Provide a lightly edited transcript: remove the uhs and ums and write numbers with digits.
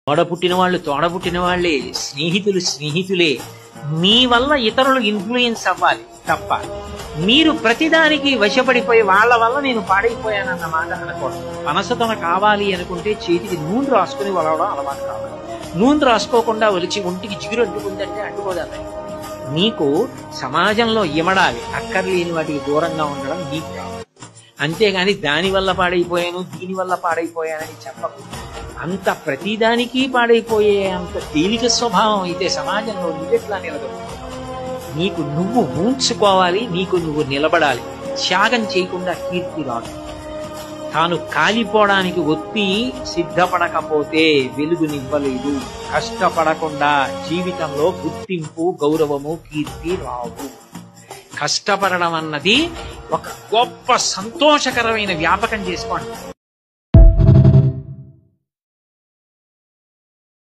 తోడబుట్టిన వాళ్ళే, స్నేహితులు స్నేహితులే. మీ వల్ల ఇతరులు ఇన్ఫ్లుయెన్స్ అవ్వాలి తప్ప మీరు ప్రతిదానికి వశపడిపోయి వాళ్ళ వల్ల నేను పాడైపోయానన్న మాట అనకూడదు. పనసతొన కావాలి అనుకుంటే చేతికి నూనె రాసుకుని వలవడం అలవాటు కావాలి. నూనె రాసుకోకుండా ఒలిచి ఒంటికి జిగురు అంటుకుందంటే అంటుకోదాన్ని. నీకు సమాజంలో ఇమడాలి, అక్కర్లేని వాటికి దూరంగా ఉండడం నీకు కావాలి. అంతేగాని దానివల్ల పాడైపోయాను దీనివల్ల పాడైపోయానని చెప్పకూడదు. అంత ప్రతిదానికి పాడైపోయే అంత తేలిక స్వభావం అయితే సమాజంలో నువ్వెట్లా నిలబడుతున్నావు? నీకు నువ్వు ఊంచుకోవాలి, నీకు నువ్వు నిలబడాలి. త్యాగం చేయకుండా కీర్తి రాదు. తాను కాలిపోవడానికి ఒత్తి సిద్ధపడకపోతే వెలుగునివ్వలేదు. కష్టపడకుండా జీవితంలో గుర్తింపు, గౌరవము, కీర్తి రావు. కష్టపడడం అన్నది ఒక గొప్ప సంతోషకరమైన వ్యాపకం చేసుకోండి.